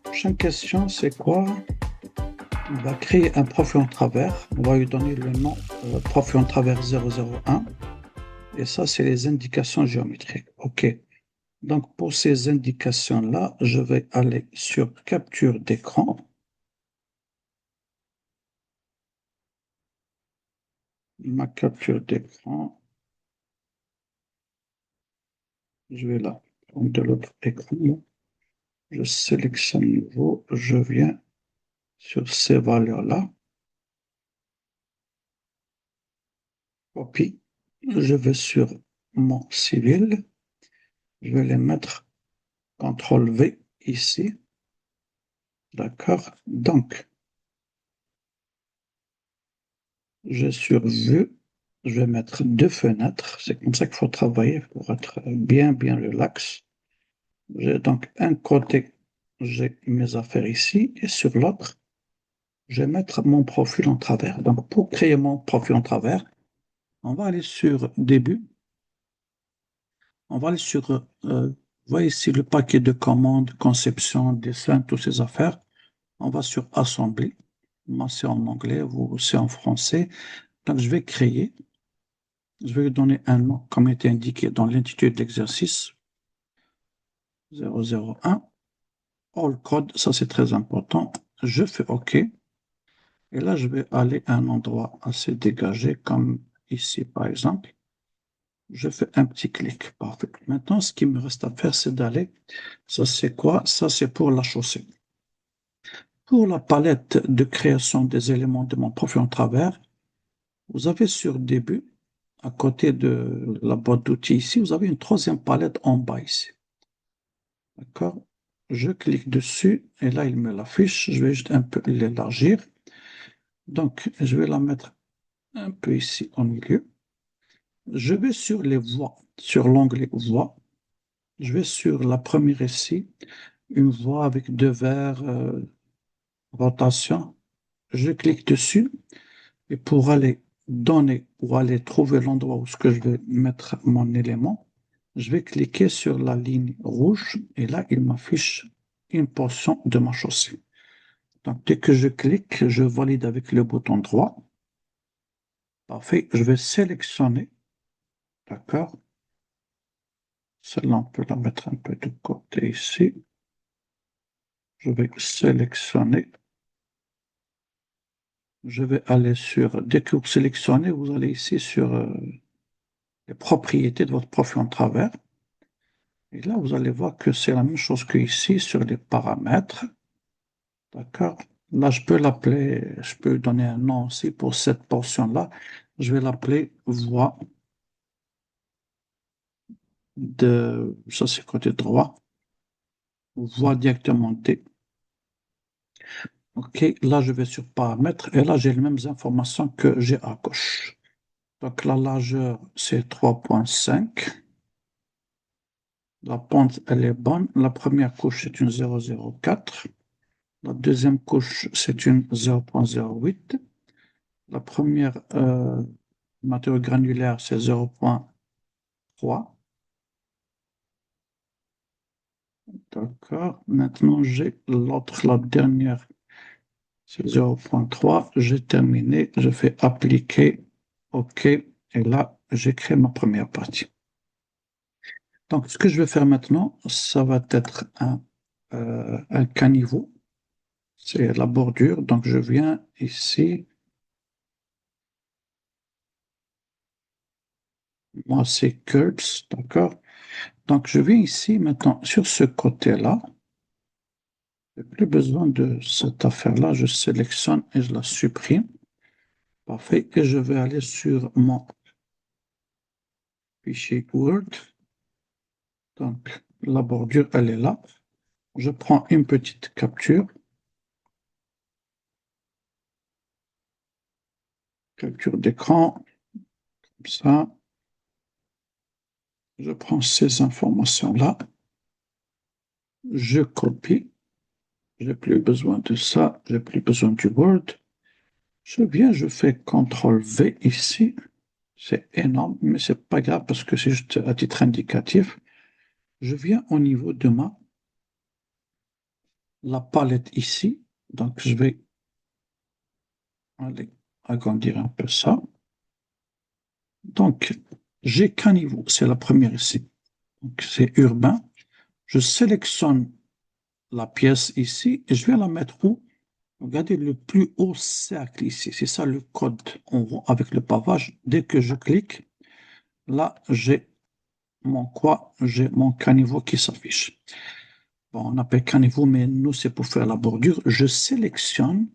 Prochaine question, c'est quoi? On va créer un profil en travers. On va lui donner le nom profil en travers 001. Et ça, c'est les indications géométriques. OK. Donc, pour ces indications-là, je vais aller sur capture d'écran. Ma capture d'écran, je vais là prendre de l'autre écran. Je sélectionne nouveau, je viens sur ces valeurs-là. Copie. Je vais sur mon civil. Je vais les mettre CTRL V ici. D'accord. Donc, je sur vue. Je vais mettre deux fenêtres. C'est comme ça qu'il faut travailler pour être bien relax. J'ai donc un côté, j'ai mes affaires ici, et sur l'autre, je vais mettre mon profil en travers. Donc, pour créer mon profil en travers, on va aller sur Début. On va aller sur, voyez ici le paquet de commandes, conception, dessin, toutes ces affaires. On va sur Assembler. Moi, c'est en anglais, vous, c'est en français. Donc, je vais créer. Je vais lui donner un nom, comme était indiqué dans l'intitulé de l'exercice. 001. All code, ça c'est très important. Je fais OK. Et là, je vais aller à un endroit assez dégagé, comme ici, par exemple. Je fais un petit clic. Parfait. Maintenant, ce qui me reste à faire, c'est d'aller. Ça, c'est quoi? Ça, c'est pour la chaussée. Pour la palette de création des éléments de mon profil en travers, vous avez sur Début, à côté de la boîte d'outils ici, vous avez une troisième palette en bas ici. D'accord? Je clique dessus et là, il me l'affiche. Je vais juste un peu l'élargir. Donc, je vais la mettre un peu ici au milieu. Je vais sur les voies, sur l'onglet Voies. Je vais sur la première ici, une voie avec deux verres, rotation. Je clique dessus et pour aller trouver l'endroit où ce que je vais mettre mon élément, je vais cliquer sur la ligne rouge et là, il m'affiche une portion de ma chaussée. Donc, dès que je clique, je valide avec le bouton droit. Parfait. Je vais sélectionner. D'accord. Celle-là, on peut la mettre un peu de côté ici. Je vais sélectionner. Je vais aller sur, dès que vous sélectionnez, vous allez ici sur les propriétés de votre profil en travers. Et là, vous allez voir que c'est la même chose que ici sur les paramètres. D'accord? Là, je peux l'appeler, je peux donner un nom aussi pour cette portion-là. Je vais l'appeler voie ça c'est côté droit, voie directement D. OK, là, je vais sur paramètres et là, j'ai les mêmes informations que j'ai à gauche. Donc, la largeur, c'est 3,5. La pente, elle est bonne. La première couche, c'est une 0,04. La deuxième couche, c'est une 0,08. La première matériau granulaire, c'est 0,3. D'accord. Maintenant, j'ai l'autre, la dernière, c'est 0,3. J'ai terminé. Je fais appliquer. OK. Et là, j'ai créé ma première partie. Donc, ce que je vais faire maintenant, ça va être un caniveau. C'est la bordure. Donc, je viens ici. Moi, c'est curves, d'accord? Donc, je viens ici maintenant sur ce côté-là. Je n'ai plus besoin de cette affaire-là. Je sélectionne et je la supprime. Parfait. Et je vais aller sur mon fichier Word. Donc, la bordure, elle est là. Je prends une petite capture. Capture d'écran. Comme ça. Je prends ces informations-là. Je copie. Je n'ai plus besoin de ça. Je n'ai plus besoin du Word. Je viens, je fais CTRL V ici. C'est énorme, mais c'est pas grave parce que c'est juste à titre indicatif. Je viens au niveau de ma la palette ici. Donc, je vais aller agrandir un peu ça. Donc, j'ai qu'un niveau, c'est la première ici. Donc, c'est urbain. Je sélectionne la pièce ici et je vais la mettre où? Regardez le plus haut cercle ici. C'est ça le code en haut avec le pavage. Dès que je clique, là, j'ai mon quoi? J'ai mon caniveau qui s'affiche. Bon, on appelle caniveau, mais nous, c'est pour faire la bordure. Je sélectionne.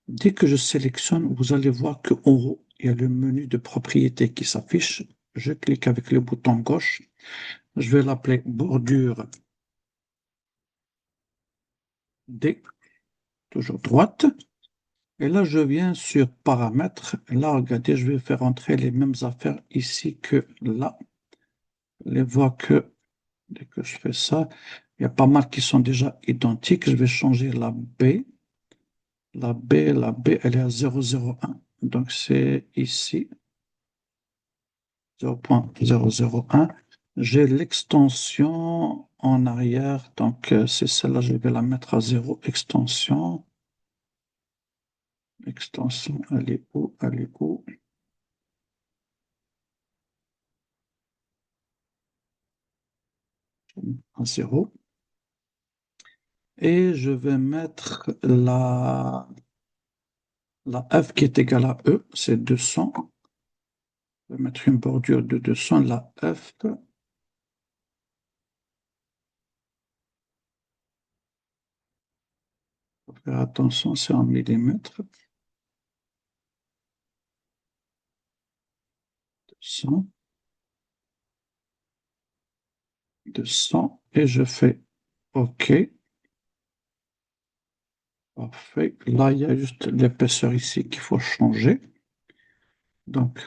Dès que je sélectionne, vous allez voir qu'en haut, il y a le menu de propriété qui s'affiche. Je clique avec le bouton gauche. Je vais l'appeler bordure D, toujours droite. Et là, je viens sur paramètres. Là, regardez, je vais faire entrer les mêmes affaires ici que là. Vous allez voir que dès que je fais ça, il y a pas mal qui sont déjà identiques. Je vais changer la B. La B, elle est à 001. Donc, c'est ici, 0.001. J'ai l'extension en arrière. Donc, c'est celle-là, je vais la mettre à 0. Extension. Extension, elle est où? Elle est où? À 0. Et je vais mettre la F qui est égale à E, c'est 200. Je vais mettre une bordure de 200, la F. Faut faire attention, c'est en millimètres. 200, 200, et je fais OK. Parfait. Là, il y a juste l'épaisseur ici qu'il faut changer. Donc,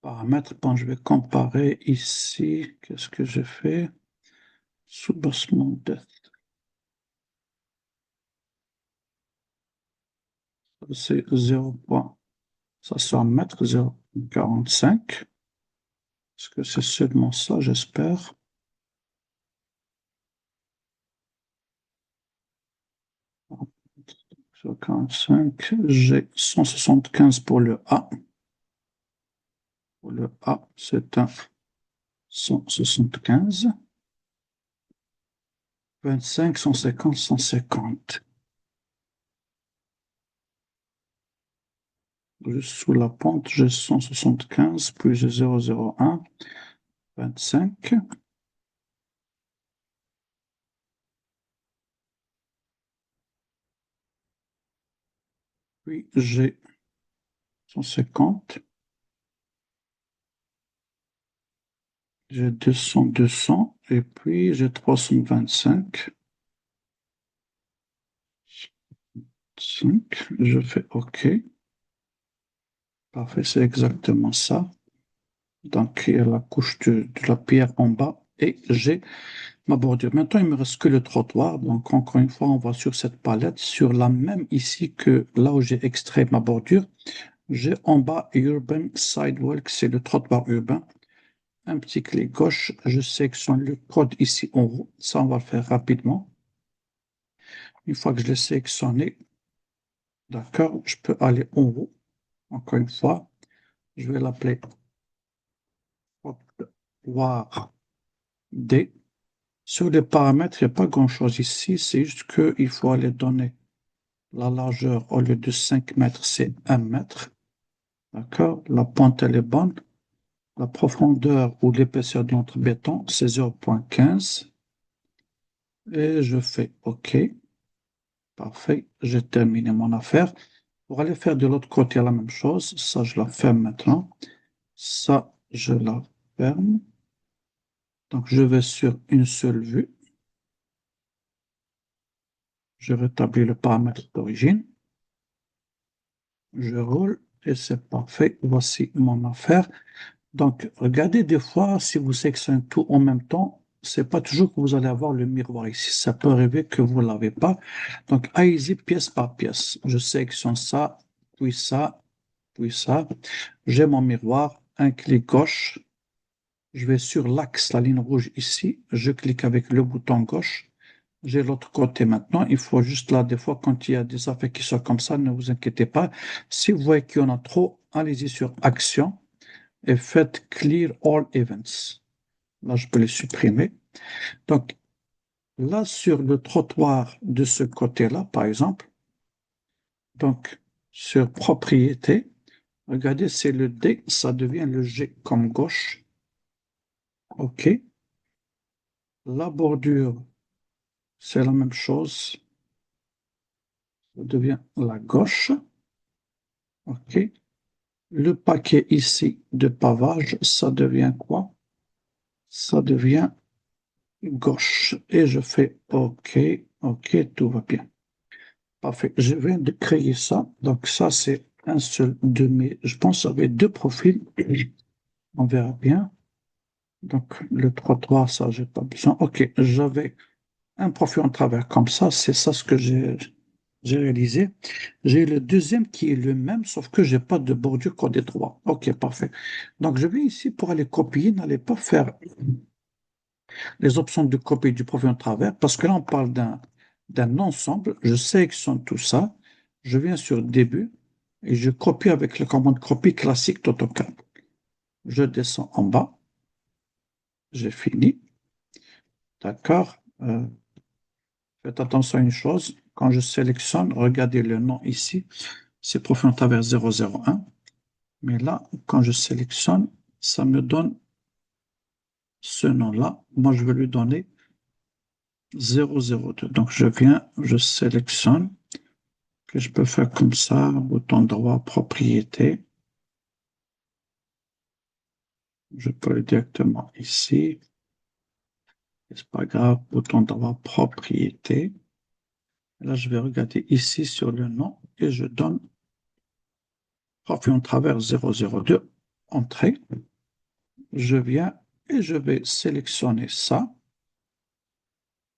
paramètres, bon, je vais comparer ici. Qu'est-ce que j'ai fait? Soubassement depth. C'est 0. Ça sera mètre 0,45. Est-ce que c'est seulement ça, j'espère? 0,45. J'ai 175 pour le A. Pour le A, c'est un 175. 25, 150, 150. Juste sous la pente, j'ai 175, puis j'ai 0,01, 25. Puis j'ai 150. J'ai 200, 200. Et puis j'ai 325. 5. Je fais OK. Parfait, c'est exactement ça. Donc, il y a la couche de la pierre en bas et j'ai ma bordure. Maintenant, il me reste que le trottoir. Donc, encore une fois, on va sur cette palette, sur la même ici que là où j'ai extrait ma bordure. J'ai en bas Urban Sidewalk, c'est le trottoir urbain. Un petit clic gauche, je sélectionne le code ici en haut. Ça, on va le faire rapidement. Une fois que je l'ai sélectionné, d'accord, je peux aller en haut. Encore une fois, je vais l'appeler trottoir D. Sur les paramètres, il n'y a pas grand-chose ici. C'est juste qu'il faut aller donner la largeur au lieu de 5 mètres, c'est 1 mètre. D'accord? La pente, elle est bonne. La profondeur ou l'épaisseur de notre béton, c'est 0,15. Et je fais OK. Parfait. J'ai terminé mon affaire. Pour aller faire de l'autre côté la même chose, ça, je la ferme maintenant. Ça, je la ferme. Donc, je vais sur une seule vue. Je rétablis le paramètre d'origine. Je roule et c'est parfait. Voici mon affaire. Donc, regardez des fois, si vous sélectionnez tout en même temps, c'est pas toujours que vous allez avoir le miroir ici. Ça peut arriver que vous l'avez pas. Donc, allez-y pièce par pièce. Je sélectionne ça, puis ça, puis ça. J'ai mon miroir, un clic gauche. Je vais sur l'axe, la ligne rouge ici. Je clique avec le bouton gauche. J'ai l'autre côté maintenant. Il faut juste là, des fois, quand il y a des affaires qui sont comme ça, ne vous inquiétez pas. Si vous voyez qu'il y en a trop, allez-y sur Action et faites Clear All Events. Là, je peux les supprimer. Donc, là, sur le trottoir de ce côté-là, par exemple, donc, sur Propriété, regardez, c'est le D, ça devient le G comme gauche. OK. La bordure, c'est la même chose. Ça devient la gauche. OK. Le paquet ici de pavage, ça devient quoi? Ça devient gauche. Et je fais OK. OK, tout va bien. Parfait. Je viens de créer ça. Donc ça, c'est un seul de mes... Je pense que j'avais deux profils. On verra bien. Donc le trottoir, ça, j'ai pas besoin. OK, j'avais un profil en travers comme ça. C'est ça ce que j'ai réalisé. J'ai le deuxième qui est le même, sauf que j'ai pas de bordure côté droit. OK, parfait. Donc je vais ici pour aller copier. N'allez pas faire les options de copie du profil en travers, parce que là, on parle d'un ensemble. Je sélectionne tout ça. Je viens sur Début et je copie avec la commande copie classique d'AutoCAD. Je descends en bas. J'ai fini. D'accord. Faites attention à une chose. Quand je sélectionne, regardez le nom ici. C'est profil en travers 001. Mais là, quand je sélectionne, ça me donne ce nom-là. Moi, je vais lui donner 002. Donc, je viens, je sélectionne. Que je peux faire comme ça, bouton droit, propriété. Je peux aller directement ici. C'est pas grave, bouton droit, propriété. Là, je vais regarder ici sur le nom et je donne profil en travers 002, entrée. Je viens et je vais sélectionner ça.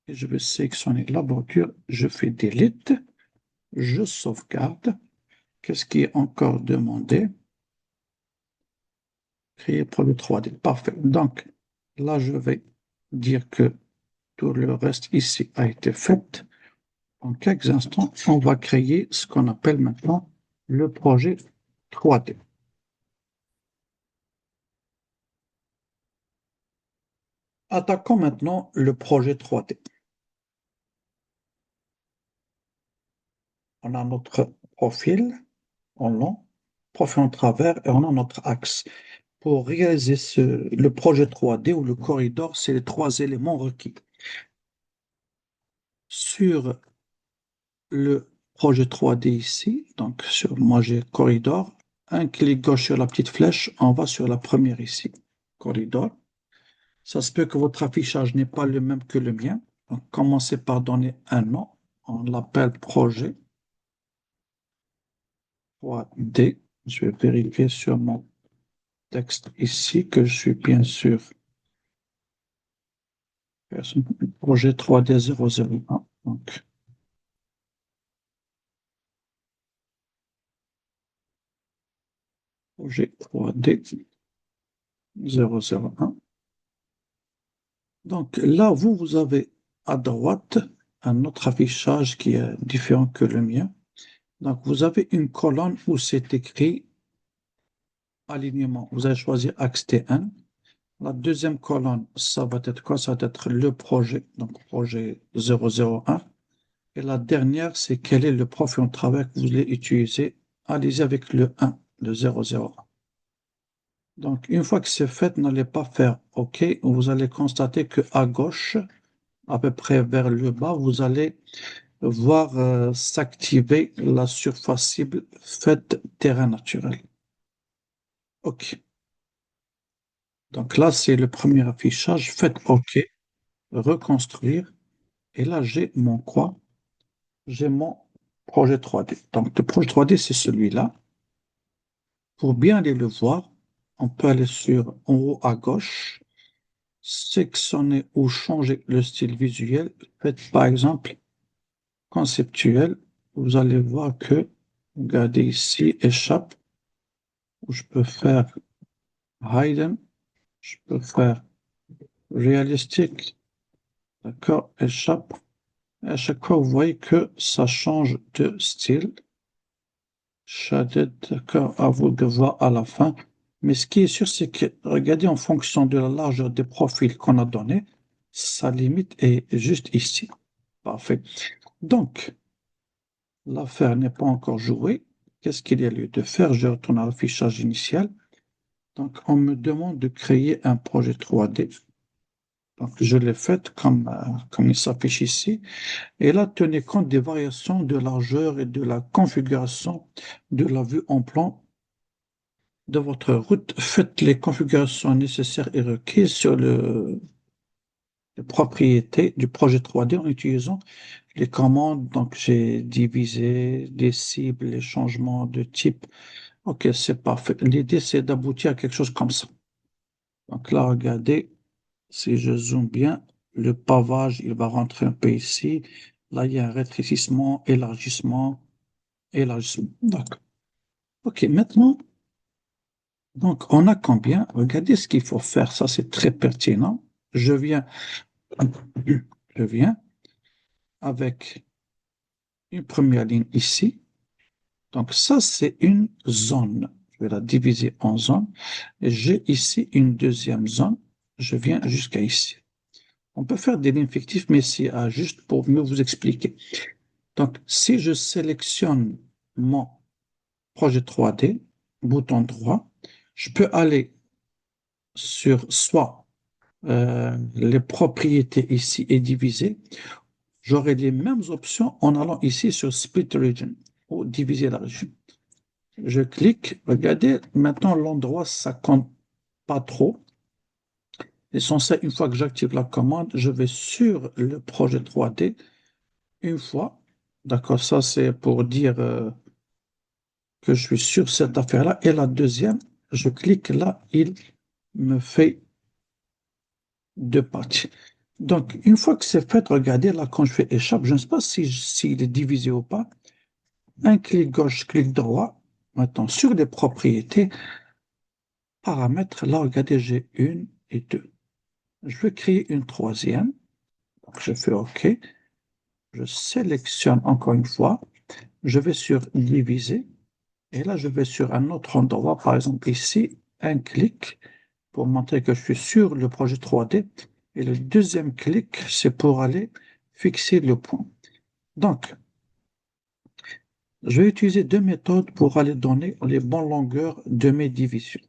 Et je vais sélectionner la bordure. Je fais delete. Je sauvegarde. Qu'est-ce qui est encore demandé? Créer produit 3D. Parfait. Donc, là, je vais dire que tout le reste ici a été fait. En quelques instants, on va créer ce qu'on appelle maintenant le projet 3D. Attaquons maintenant le projet 3D. On a notre profil en long, profil en travers et on a notre axe. Pour réaliser le projet 3D ou le corridor, c'est les trois éléments requis. Sur le projet 3D ici, donc sur moi j'ai corridor, un clic gauche sur la petite flèche, on va sur la première ici, corridor. Ça se peut que votre affichage n'est pas le même que le mien. Donc, commencez par donner un nom. On l'appelle projet 3D. Je vais vérifier sur mon texte ici que je suis bien sûr projet 3D 001. Donc, projet 3D 001. Donc là, vous avez à droite un autre affichage qui est différent que le mien. Donc, vous avez une colonne où c'est écrit alignement. Vous allez choisir axe T1. La deuxième colonne, ça va être quoi? Ça va être le projet, donc projet 001. Et la dernière, c'est quel est le profil de travail que vous voulez utiliser. Allez-y avec le 1, le 001. Donc, une fois que c'est fait, n'allez pas faire OK. Vous allez constater que à gauche, à peu près vers le bas, vous allez voir s'activer la surface cible faite terrain naturel. OK. Donc là, c'est le premier affichage. Faites OK, reconstruire. Et là, j'ai mon quoi? J'ai mon projet 3D. Donc, le projet 3D, c'est celui-là. Pour bien aller le voir, on peut aller sur en haut à gauche, sectionner ou changer le style visuel. Faites par exemple conceptuel. Vous allez voir que, regardez ici, échappe, où je peux faire hidden. Je peux faire réalistique, d'accord, échappe. Et à chaque fois, vous voyez que ça change de style. Shaded, d'accord, à vous de voir à la fin. Mais ce qui est sûr, c'est que, regardez, en fonction de la largeur des profils qu'on a donné, sa limite est juste ici. Parfait. Donc, l'affaire n'est pas encore jouée. Qu'est-ce qu'il y a lieu de faire? Je retourne à l'affichage initial. Donc, on me demande de créer un projet 3D. Donc, je l'ai fait comme il s'affiche ici. Et là, tenez compte des variations de largeur et de la configuration de la vue en plan de votre route. Faites les configurations nécessaires et requises sur les propriétés du projet 3D en utilisant les commandes. Donc, j'ai divisé les cibles, les changements de type. OK, c'est parfait. L'idée, c'est d'aboutir à quelque chose comme ça. Donc là, regardez, si je zoome bien, le pavage, il va rentrer un peu ici. Là, il y a un rétrécissement, élargissement, élargissement. D'accord. OK, maintenant, donc on a combien? Regardez ce qu'il faut faire. Ça, c'est très pertinent. Je viens, je viens avec une première ligne ici. Donc ça, c'est une zone. Je vais la diviser en zones. Et j'ai ici une deuxième zone. Je viens jusqu'à ici. On peut faire des lignes fictives, mais c'est juste pour mieux vous expliquer. Donc, si je sélectionne mon projet 3D, bouton droit, je peux aller sur soit les propriétés ici et diviser. J'aurai les mêmes options en allant ici sur Split Region ou diviser la région. Je clique, regardez, maintenant l'endroit, ça compte pas trop. L'essentiel, une fois que j'active la commande, je vais sur le projet 3D une fois. D'accord, ça c'est pour dire que je suis sur cette affaire-là. Et la deuxième, je clique là, il me fait deux parties. Donc, une fois que c'est fait, regardez là, quand je fais échappe, je ne sais pas s'il est divisé ou pas. Un clic gauche, clic droit. Maintenant, sur les propriétés, paramètres, là, regardez, j'ai une et deux. Je vais créer une troisième. Donc, je fais OK. Je sélectionne encore une fois. Je vais sur diviser. Et là, je vais sur un autre endroit, par exemple ici, un clic pour montrer que je suis sur le projet 3D. Et le deuxième clic, c'est pour aller fixer le point. Donc, je vais utiliser deux méthodes pour aller donner les bonnes longueurs de mes divisions.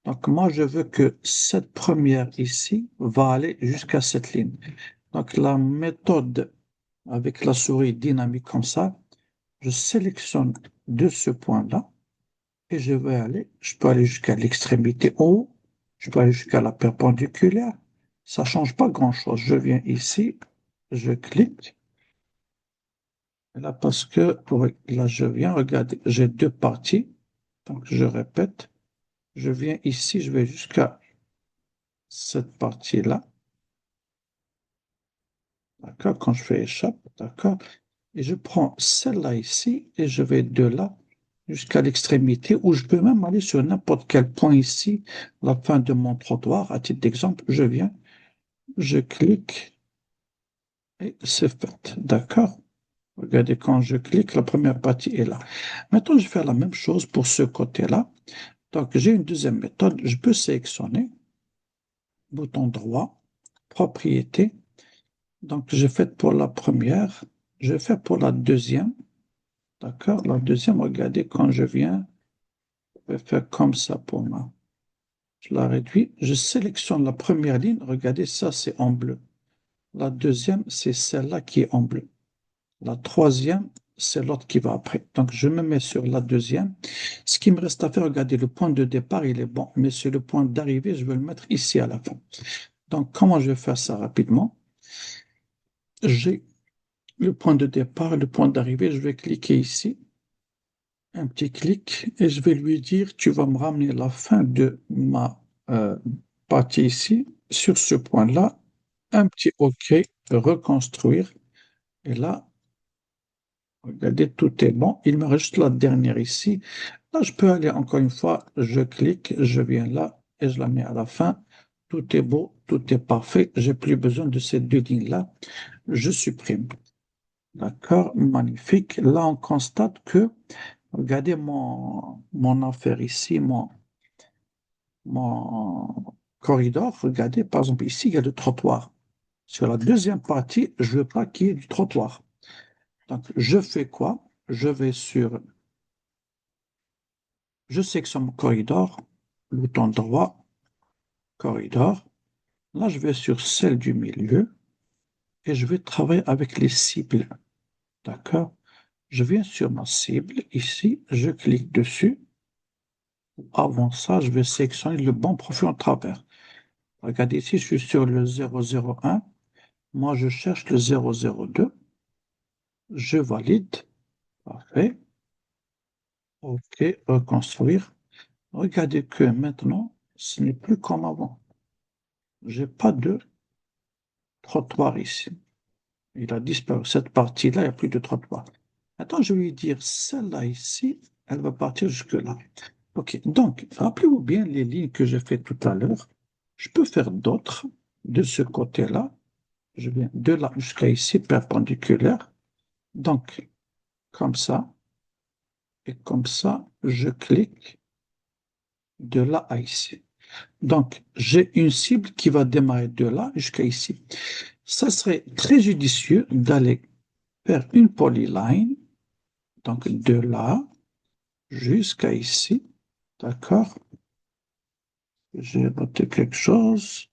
Donc, moi, je veux que cette première ici va aller jusqu'à cette ligne. Donc, la méthode avec la souris dynamique comme ça, je sélectionne de ce point-là et je peux aller jusqu'à l'extrémité en haut, je peux aller jusqu'à la perpendiculaire. Ça ne change pas grand-chose. Je viens ici, je clique. Et là, parce que là, je viens, regardez, j'ai deux parties. Donc, je répète, je viens ici, je vais jusqu'à cette partie-là. D'accord? Quand je fais échappe, d'accord? Et je prends celle-là ici et je vais de là jusqu'à l'extrémité où je peux même aller sur n'importe quel point ici, la fin de mon trottoir. À titre d'exemple, je viens, je clique et c'est fait. D'accord? Regardez, quand je clique, la première partie est là. Maintenant, je vais faire la même chose pour ce côté-là. Donc, j'ai une deuxième méthode. Je peux sélectionner, bouton droit, propriété. Donc, j'ai fait pour la première. Je vais faire pour la deuxième. D'accord? La deuxième, regardez, quand je viens, je vais faire comme ça pour moi. Je la réduis. Je sélectionne la première ligne. Regardez, ça, c'est en bleu. La deuxième, c'est celle-là qui est en bleu. La troisième, c'est l'autre qui va après. Donc, je me mets sur la deuxième. Ce qui me reste à faire, regardez, le point de départ, il est bon. Mais sur le point d'arrivée, je vais le mettre ici à la fin. Donc, comment je vais faire ça rapidement? J'ai le point de départ, le point d'arrivée. Je vais cliquer ici. Un petit clic et je vais lui dire, tu vas me ramener la fin de ma partie ici, sur ce point-là, un petit OK, reconstruire. Et là, regardez, tout est bon. Il me reste juste la dernière ici. Là, je peux aller encore une fois, je clique, je viens là et je la mets à la fin. Tout est beau, tout est parfait. J'ai plus besoin de ces deux lignes-là. Je supprime. D'accord, magnifique. Là, on constate que, regardez mon affaire ici, mon corridor. Regardez, par exemple, ici, il y a le trottoir. Sur la deuxième partie, je ne veux pas qu'il y ait du trottoir. Donc, je fais quoi? Je sélectionne mon corridor, bouton droit, corridor. Là, je vais sur celle du milieu et je vais travailler avec les cibles. D'accord? Je viens sur ma cible. Ici, je clique dessus. Avant ça, je vais sélectionner le bon profil en travers. Regardez ici, je suis sur le 001. Moi, je cherche le 002. Je valide. Parfait. OK, reconstruire. Regardez que maintenant, ce n'est plus comme avant. Je n'ai pas de trottoir ici. Il a disparu. Cette partie-là, il n'y a plus de trottoir. Maintenant, je vais lui dire, celle-là ici, elle va partir jusque-là. OK, donc, rappelez-vous bien les lignes que j'ai fait tout à l'heure. Je peux faire d'autres de ce côté-là. Je viens de là jusqu'à ici, perpendiculaire. Donc, comme ça, et comme ça, je clique de là à ici. Donc, j'ai une cible qui va démarrer de là jusqu'à ici. Ça serait très judicieux d'aller faire une polyline, donc de là jusqu'à ici. D'accord? J'ai noté quelque chose.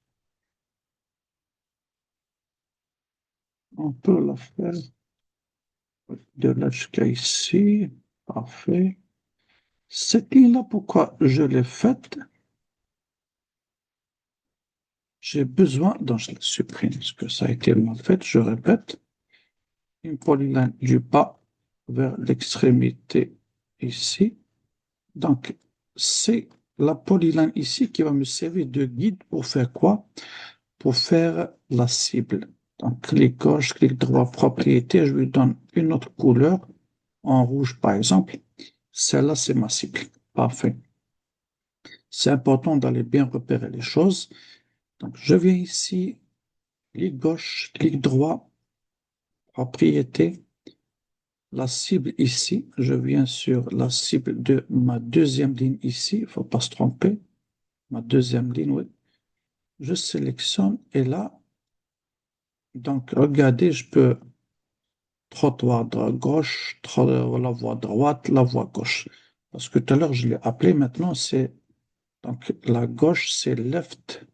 On peut la faire de là jusqu'à ici. Parfait. Cette ligne-là, pourquoi je l'ai faite? J'ai besoin, donc je la supprime parce que ça a été mal fait. Je répète, une polyline du bas vers l'extrémité ici. Donc, c'est la polyline ici qui va me servir de guide pour faire quoi? Pour faire la cible. Donc, clic gauche, clic droit, propriété, je lui donne une autre couleur, en rouge par exemple. Celle-là, c'est ma cible. Parfait. C'est important d'aller bien repérer les choses. Donc, je viens ici, clic gauche, clic droit, propriété, la cible ici. Je viens sur la cible de ma deuxième ligne ici. Il ne faut pas se tromper. Ma deuxième ligne, oui. Je sélectionne et là, donc regardez, je peux trottoir de gauche, la voie droite, la voie gauche. Parce que tout à l'heure, je l'ai appelé, maintenant, c'est donc la gauche, c'est left,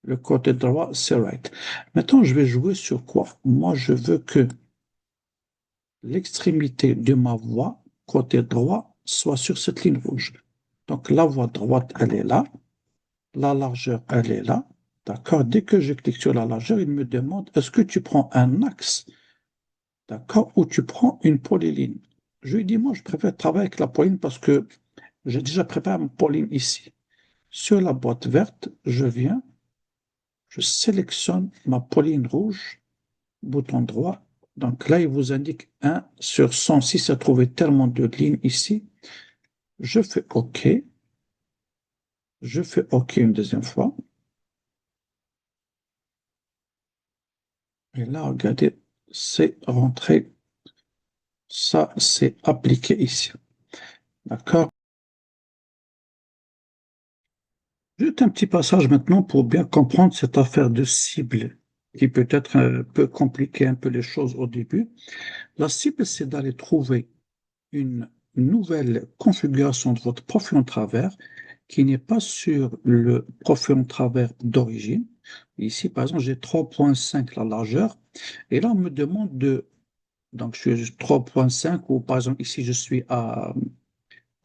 le côté droit, c'est right. Maintenant, je vais jouer sur quoi? Moi, je veux que l'extrémité de ma voie, côté droit, soit sur cette ligne rouge. Donc, la voie droite, elle est là. La largeur, elle est là. D'accord? Dès que je clique sur la largeur, il me demande, est-ce que tu prends un axe, d'accord, ou tu prends une polyline? Je lui dis, moi, je préfère travailler avec la polyline parce que j'ai déjà préparé ma polyline ici. Sur la boîte verte, je viens, je sélectionne ma polyline rouge, bouton droit. Donc là, il vous indique 1 sur 106, ça trouvait tellement de lignes ici. Je fais OK. Je fais OK une deuxième fois. Et là, regardez, c'est rentré. Ça, c'est appliqué ici. D'accord? Juste un petit passage maintenant pour bien comprendre cette affaire de cible qui peut-être peut compliquer un peu les choses au début. La cible, c'est d'aller trouver une nouvelle configuration de votre profil en travers qui n'est pas sur le profil en travers d'origine. Ici, par exemple, j'ai 3,5 la largeur. Et là, on me demande de... Donc, je suis 3,5 ou par exemple, ici, je suis à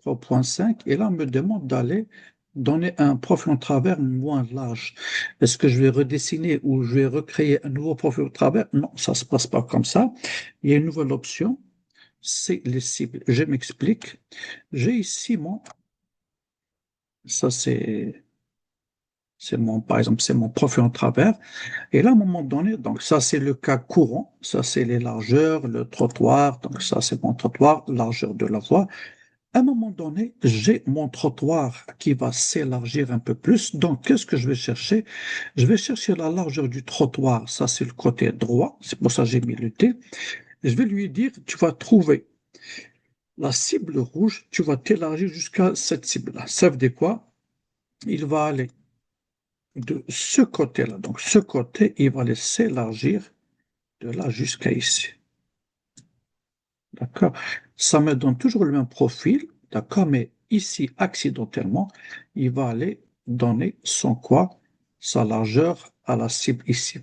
3,5 et là, on me demande d'aller donner un profil en travers moins large. Est-ce que je vais redessiner ou je vais recréer un nouveau profil en travers? Non, ça ne se passe pas comme ça. Il y a une nouvelle option, c'est les cibles. Je m'explique. J'ai ici ça c'est mon, par exemple, c'est mon profil en travers. Et là, à un moment donné, donc ça c'est le cas courant, ça c'est les largeurs, le trottoir, donc ça c'est mon trottoir, largeur de la voie. À un moment donné, j'ai mon trottoir qui va s'élargir un peu plus. Donc, qu'est-ce que je vais chercher? Je vais chercher la largeur du trottoir. Ça, c'est le côté droit. C'est pour ça que j'ai mis le T. Et je vais lui dire, tu vas trouver la cible rouge, tu vas t'élargir jusqu'à cette cible-là. Ça veut dire quoi? Il va aller de ce côté-là. Donc, ce côté, il va aller s'élargir de là jusqu'à ici. D'accord? Ça me donne toujours le même profil, d'accord? Mais ici, accidentellement, il va aller donner son quoi? Sa largeur à la cible ici.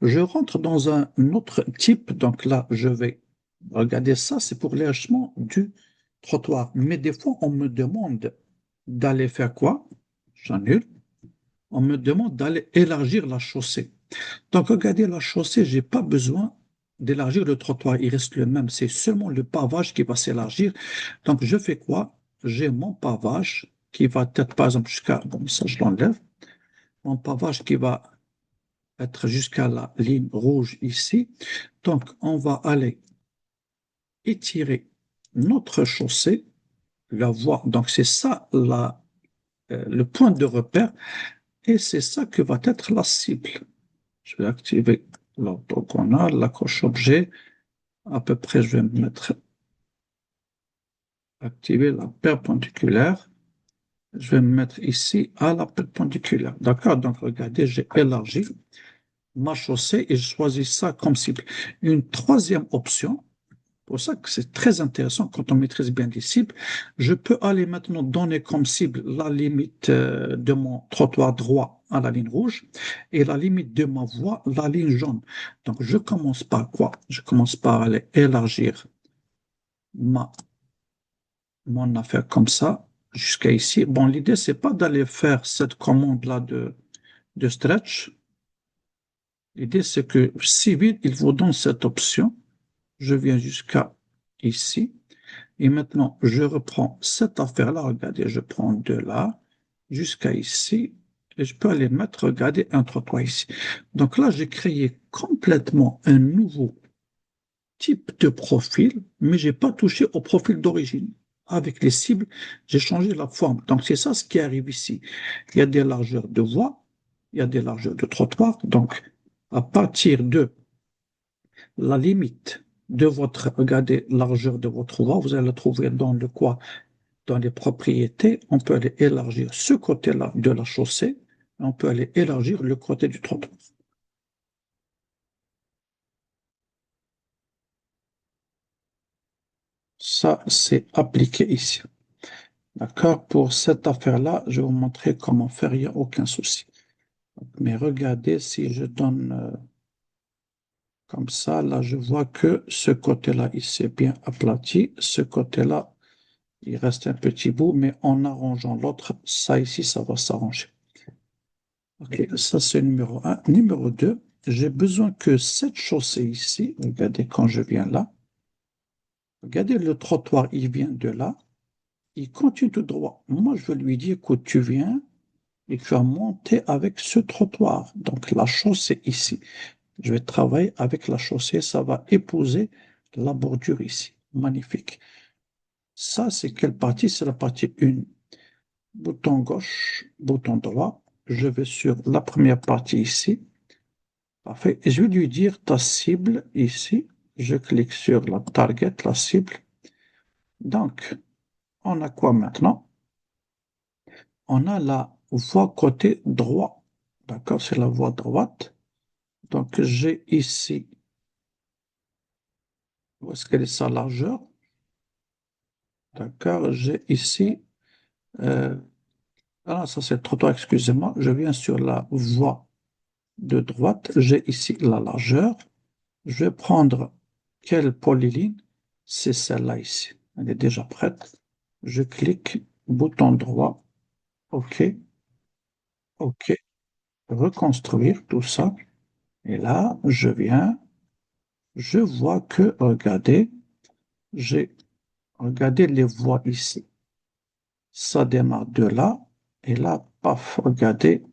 Je rentre dans un autre type, donc là, je vais regarder ça, c'est pour l'élargissement du trottoir. Mais des fois, on me demande d'aller faire quoi? J'annule. On me demande d'aller élargir la chaussée. Donc, regardez la chaussée, j'ai pas besoin d'élargir le trottoir, il reste le même. C'est seulement le pavage qui va s'élargir. Donc, je fais quoi? J'ai mon pavage qui va être, par exemple, jusqu'à, bon, ça je l'enlève, mon pavage qui va être jusqu'à la ligne rouge ici. Donc, on va aller étirer notre chaussée, la voie. Donc, c'est ça le point de repère et c'est ça que va être la cible. Je vais activer l'orthogonale, l'accroche objet. À peu près, je vais mettre activer la perpendiculaire. Je vais me mettre ici à la perpendiculaire. D'accord? Donc, regardez, j'ai élargi ma chaussée et je choisis ça comme cible. Une troisième option, pour ça que c'est très intéressant quand on maîtrise bien les cibles, je peux aller maintenant donner comme cible la limite de mon trottoir droit à la ligne rouge et la limite de ma voie, la ligne jaune. Donc, je commence par quoi? Je commence par aller élargir ma mon affaire comme ça jusqu'à ici. Bon, l'idée, c'est pas d'aller faire cette commande-là de stretch. L'idée, c'est que si vite il vous donne cette option, je viens jusqu'à ici. Et maintenant, je reprends cette affaire-là. Regardez, je prends de là jusqu'à ici. Et je peux aller mettre, regardez, un trottoir ici. Donc là, j'ai créé complètement un nouveau type de profil, mais j'ai pas touché au profil d'origine. Avec les cibles, j'ai changé la forme. Donc, c'est ça ce qui arrive ici. Il y a des largeurs de voie, il y a des largeurs de trottoir. Donc, à partir de la limite de votre, regardez, largeur de votre voie, vous allez la trouver dans le quoi? Dans les propriétés, on peut aller élargir ce côté-là de la chaussée, on peut aller élargir le côté du trottoir. Ça, c'est appliqué ici. D'accord? Pour cette affaire-là, je vais vous montrer comment faire, il n'y a aucun souci. Mais regardez, si je donne comme ça, là, je vois que ce côté-là, il s'est bien aplati. Ce côté-là, il reste un petit bout, mais en arrangeant l'autre, ça ici, ça va s'arranger. OK, ça c'est numéro un. Numéro 2, j'ai besoin que cette chaussée ici, regardez quand je viens là, regardez le trottoir, il vient de là, il continue tout droit. Moi, je veux lui dire que tu viens et tu vas monter avec ce trottoir. Donc la chaussée ici. Je vais travailler avec la chaussée, ça va épouser la bordure ici. Magnifique. Ça, c'est quelle partie? C'est la partie 1. Bouton gauche, bouton droit. Je vais sur la première partie ici. Parfait. Et je vais lui dire ta cible ici. Je clique sur la target, la cible. Donc, on a quoi maintenant? On a la voie côté droit. D'accord, c'est la voie droite. Donc, j'ai ici, où est-ce qu'elle est sa largeur? D'accord, j'ai ici, euh, ah, ça c'est le trottoir, excusez-moi. Je viens sur la voie de droite. J'ai ici la largeur. Je vais prendre quelle polyline? C'est celle-là ici. Elle est déjà prête. Je clique, bouton droit, OK, OK, reconstruire tout ça. Et là, je viens, je vois que, regardez, j'ai regardé les voies ici. Ça démarre de là, et là, paf, regardez,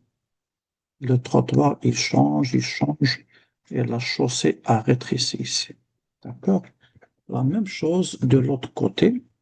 le trottoir, il change, et la chaussée a rétréci ici. D'accord? La même chose de l'autre côté.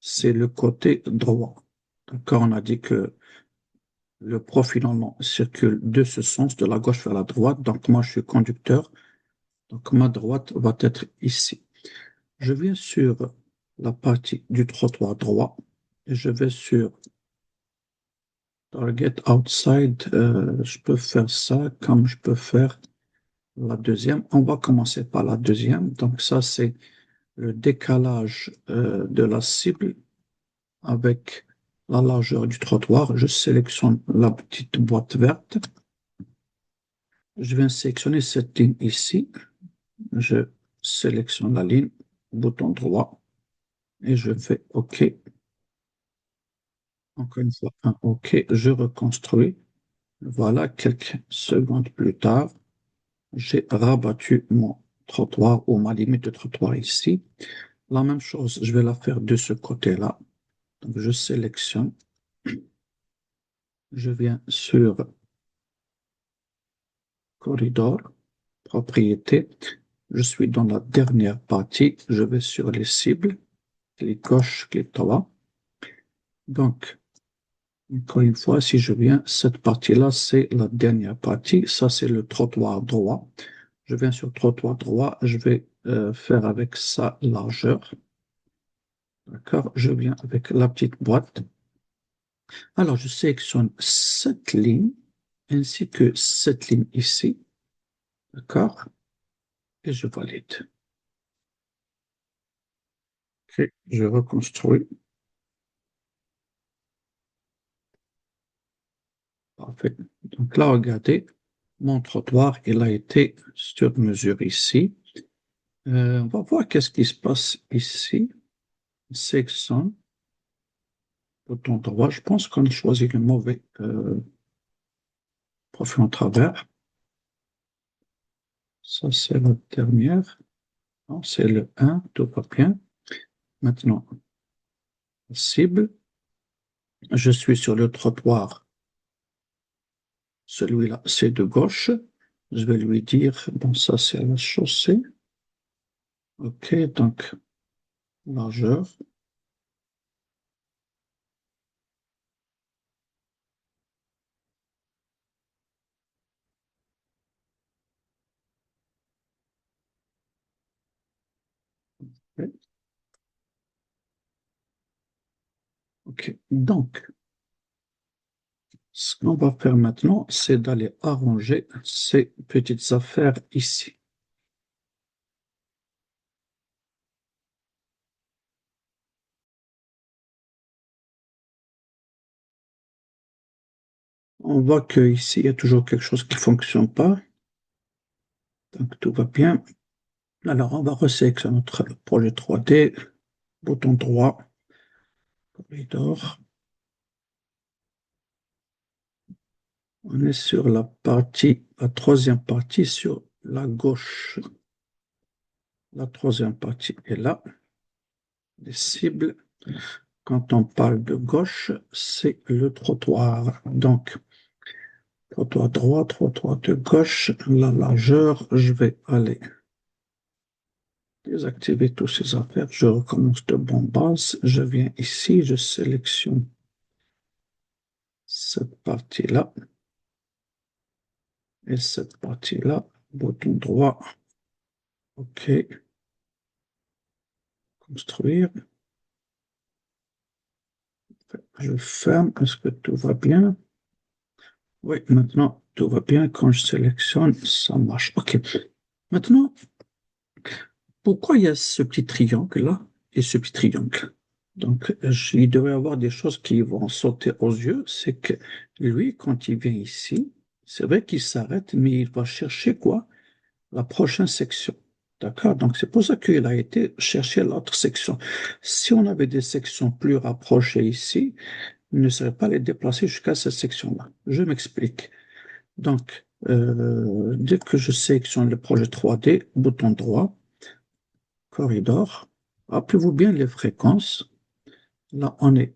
c'est le côté droit. D'accord, on a dit que le profil en circule de ce sens, de la gauche vers la droite. Donc, moi, je suis conducteur. Donc, ma droite va être ici. Je viens sur la partie du trottoir droit et je vais sur Target Outside. Je peux faire ça comme je peux faire la deuxième. On va commencer par la deuxième. Donc, ça, c'est le décalage de la cible avec la largeur du trottoir. Je sélectionne la petite boîte verte. Je viens sélectionner cette ligne ici. Je sélectionne la ligne, bouton droit, et je fais OK. Encore une fois, un OK. Je reconstruis. Voilà, quelques secondes plus tard, j'ai rabattu mon trottoir ou ma limite de trottoir ici. La même chose, je vais la faire de ce côté-là. Donc, je sélectionne. Je viens sur corridor, propriété. Je suis dans la dernière partie. Je vais sur les cibles. Clic gauche, clic droit. Donc, encore une fois, si je viens, cette partie-là, c'est la dernière partie. Ça, c'est le trottoir droit. Je viens sur trottoir droit. Je vais faire avec sa largeur. D'accord? Je viens avec la petite boîte. Alors, je sélectionne cette ligne ainsi que cette ligne ici. D'accord? Et je valide. Ok, je reconstruis. Parfait. Donc là, regardez, mon trottoir, il a été sur mesure ici. On va voir qu'est-ce qui se passe ici. Section, bouton droit. Je pense qu'on a choisi le mauvais profil en travers. Ça, c'est la dernière. Non, c'est le 1, tout va bien. Maintenant, cible. Je suis sur le trottoir. Celui-là, c'est de gauche. Je vais lui dire, bon, ça, c'est la chaussée. OK, donc, largeur. OK, donc, ce qu'on va faire maintenant, c'est d'aller arranger ces petites affaires ici. On voit qu'ici, il y a toujours quelque chose qui ne fonctionne pas. Donc, tout va bien. Alors, on va resélectionner notre projet 3D. Bouton droit, corridor. On est sur la partie, la troisième partie sur la gauche. La troisième partie est là. Les cibles. Quand on parle de gauche, c'est le trottoir. Donc, trottoir droit, trottoir de gauche, la largeur, je vais aller désactiver toutes ces affaires. Je recommence de bon base. Je viens ici, je sélectionne cette partie-là et cette partie-là. Bouton droit. OK. Construire. Je ferme. Est-ce que tout va bien? Oui, maintenant, tout va bien. Quand je sélectionne, ça marche. OK. Maintenant, pourquoi il y a ce petit triangle-là et ce petit triangle? Donc, il devrait y avoir des choses qui vont sauter aux yeux. C'est que lui, quand il vient ici, c'est vrai qu'il s'arrête, mais il va chercher quoi? La prochaine section. D'accord? Donc, c'est pour ça qu'il a été chercher l'autre section. Si on avait des sections plus rapprochées ici, il ne serait pas les déplacer jusqu'à cette section-là. Je m'explique. Donc, dès que je sélectionne le projet 3D, bouton droit, corridor, rappelez-vous bien les fréquences. Là, on est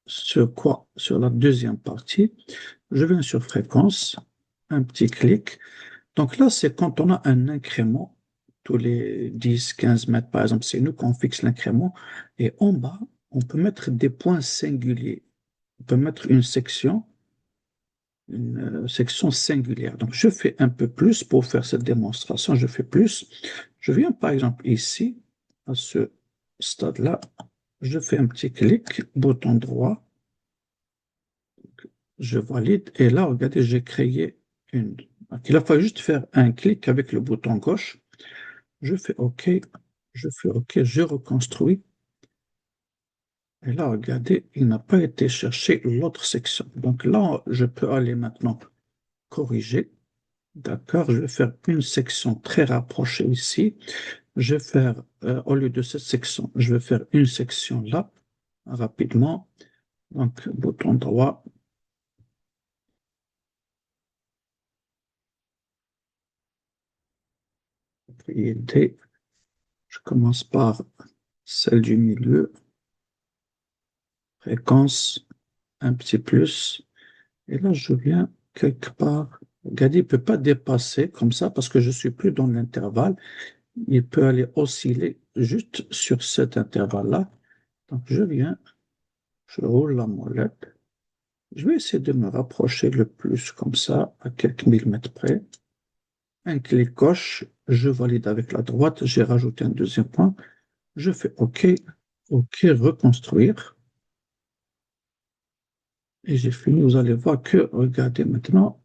sur quoi? Sur la deuxième partie. Je viens sur fréquence, un petit clic. Donc là, c'est quand on a un incrément, tous les 10, 15 mètres, par exemple, c'est nous qu'on fixe l'incrément. Et en bas, on peut mettre des points singuliers. On peut mettre une section singulière. Donc, je fais un peu plus pour faire cette démonstration. Je fais plus. Je viens par exemple ici, à ce stade-là, je fais un petit clic, bouton droit, je valide. Et là, regardez, j'ai créé une. Donc, il a fallu juste faire un clic avec le bouton gauche. Je fais OK, je fais OK, je reconstruis. Et là, regardez, il n'a pas été chercher l'autre section. Donc là, je peux aller maintenant corriger. D'accord, je vais faire une section très rapprochée ici. Je vais faire, au lieu de cette section, je vais faire une section là, rapidement. Donc, bouton droit, propriété. Je commence par celle du milieu, fréquence, un petit plus. Et là, je viens quelque part. Regardez, il ne peut pas dépasser comme ça parce que je ne suis plus dans l'intervalle. Il peut aller osciller juste sur cet intervalle-là. Donc, je viens, je roule la molette. Je vais essayer de me rapprocher le plus comme ça, à quelques millimètres près. Un clic gauche, je valide avec la droite, j'ai rajouté un deuxième point. Je fais OK, OK, reconstruire. Et j'ai fini. Vous allez voir que, regardez maintenant,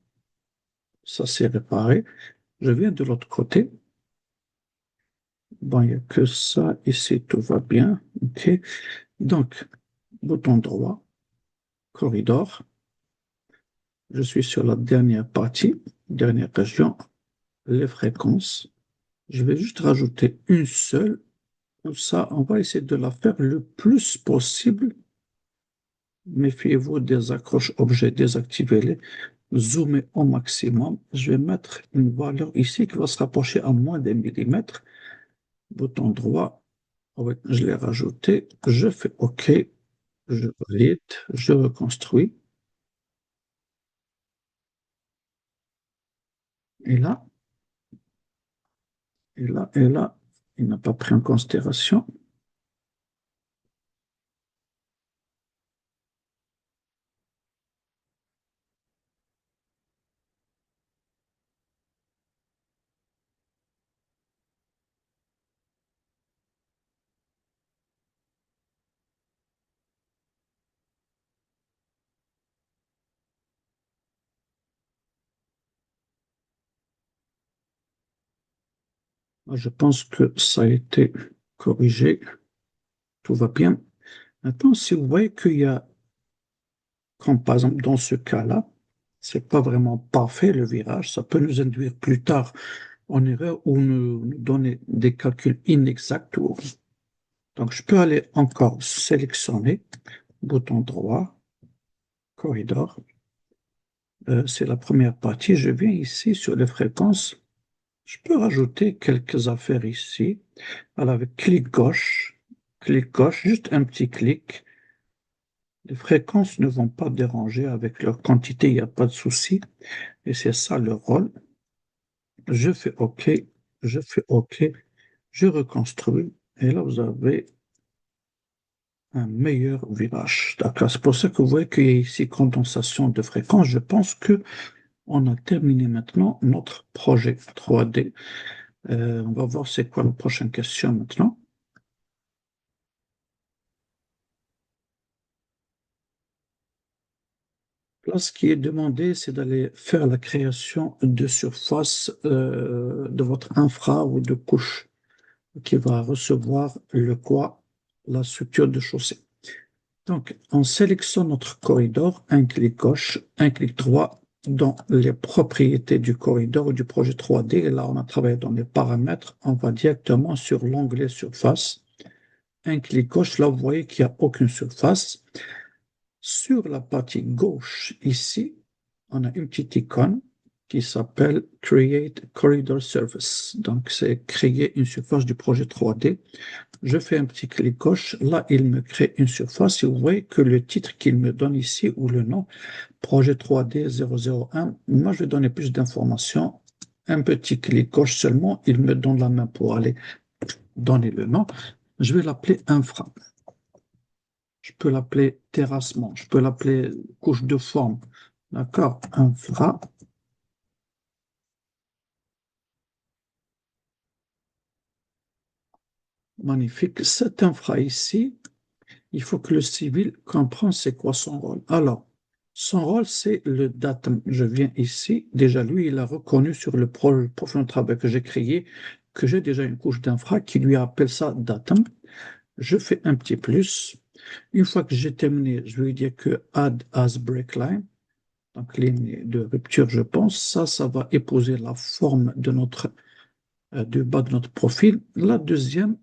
ça s'est réparé. Je viens de l'autre côté. Bon, il n'y a que ça. Ici, tout va bien. OK. Donc, bouton droit, corridor. Je suis sur la dernière partie, dernière région, les fréquences. Je vais juste rajouter une seule. Comme ça, on va essayer de la faire le plus possible. Méfiez-vous des accroches objets, désactivez-les. Zoomez au maximum. Je vais mettre une valeur ici qui va se rapprocher à moins d'un millimètre. Bouton droit. Oui, je l'ai rajouté. Je fais OK. Je valide. Je reconstruis. Et là, et là, il n'a pas pris en considération. Je pense que ça a été corrigé. Tout va bien. Maintenant, si vous voyez qu'il y a, comme par exemple dans ce cas-là, c'est pas vraiment parfait le virage, ça peut nous induire plus tard en erreur ou nous donner des calculs inexacts. Donc, je peux aller encore sélectionner, bouton droit, corridor. C'est la première partie. Je viens ici sur les fréquences. Je peux rajouter quelques affaires ici. Alors, avec clic gauche, juste un petit clic. Les fréquences ne vont pas déranger avec leur quantité, il n'y a pas de souci. Et c'est ça le rôle. Je fais OK, je fais OK, je reconstruis. Et là, vous avez un meilleur virage. D'accord. C'est pour ça que vous voyez qu'il y a ici condensation de fréquences. Je pense que on a terminé maintenant notre projet 3D. On va voir c'est quoi la prochaine question maintenant. Là, ce qui est demandé, c'est d'aller faire la création de surface de votre infra ou de couche qui va recevoir le quoi, la structure de chaussée. Donc, on sélectionne notre corridor, un clic gauche, un clic droit dans les propriétés du corridor ou du projet 3D. Et là, on a travaillé dans les paramètres. On va directement sur l'onglet surface. Un clic gauche, là, vous voyez qu'il n'y a aucune surface. Sur la partie gauche, ici, on a une petite icône qui s'appelle Create Corridor Surface. Donc, c'est créer une surface du projet 3D. Je fais un petit clic gauche. Là, il me crée une surface. Et vous voyez que le titre qu'il me donne ici, ou le nom, projet 3D 001, moi, je vais donner plus d'informations. Un petit clic gauche seulement, il me donne la main pour aller donner le nom. Je vais l'appeler infra. Je peux l'appeler terrassement, je peux l'appeler couche de forme. D'accord? Infra, magnifique. Cet infra ici, il faut que le civil comprenne c'est quoi son rôle. Alors, son rôle, c'est le datum. Je viens ici. Déjà, lui, il a reconnu sur le profil de travail que j'ai créé que j'ai déjà une couche d'infra qui lui appelle ça datum. Je fais un petit plus. Une fois que j'ai terminé, je vais lui dire que add as break line, donc ligne de rupture, je pense. Ça va épouser la forme de du bas de notre profil. La deuxième,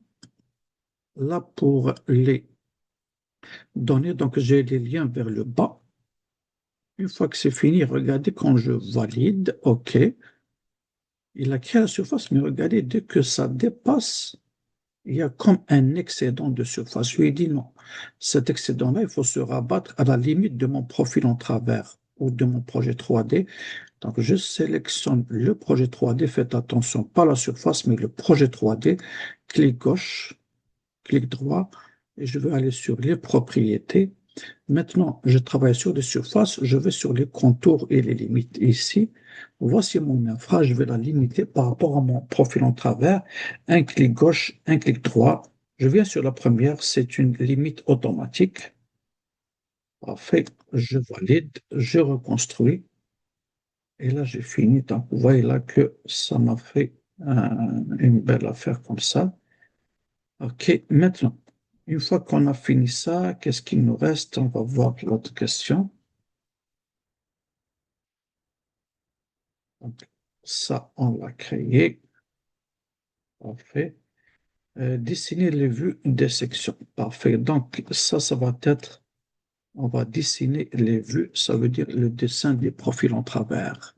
là pour les données, donc j'ai les liens vers le bas. Une fois que c'est fini, regardez quand je valide, OK, il a créé la surface, mais regardez, dès que ça dépasse, il y a comme un excédent de surface. Je lui ai dit non, cet excédent-là, il faut se rabattre à la limite de mon profil en travers ou de mon projet 3D. Donc, je sélectionne le projet 3D. Faites attention, pas la surface, mais le projet 3D. Clic gauche, clic droit, et je vais aller sur les propriétés. Maintenant, je travaille sur les surfaces, je vais sur les contours et les limites. Ici, voici mon infra, je vais la limiter par rapport à mon profil en travers. Un clic gauche, un clic droit. Je viens sur la première, c'est une limite automatique. Parfait, je valide, je reconstruis. Et là, j'ai fini. Donc, vous voyez là que ça m'a fait une belle affaire comme ça. OK, maintenant, une fois qu'on a fini ça, qu'est-ce qu'il nous reste? On va voir l'autre question. Donc, ça, on l'a créé. Parfait. Dessiner les vues des sections. Parfait. Donc, ça va être, on va dessiner les vues, ça veut dire le dessin des profils en travers.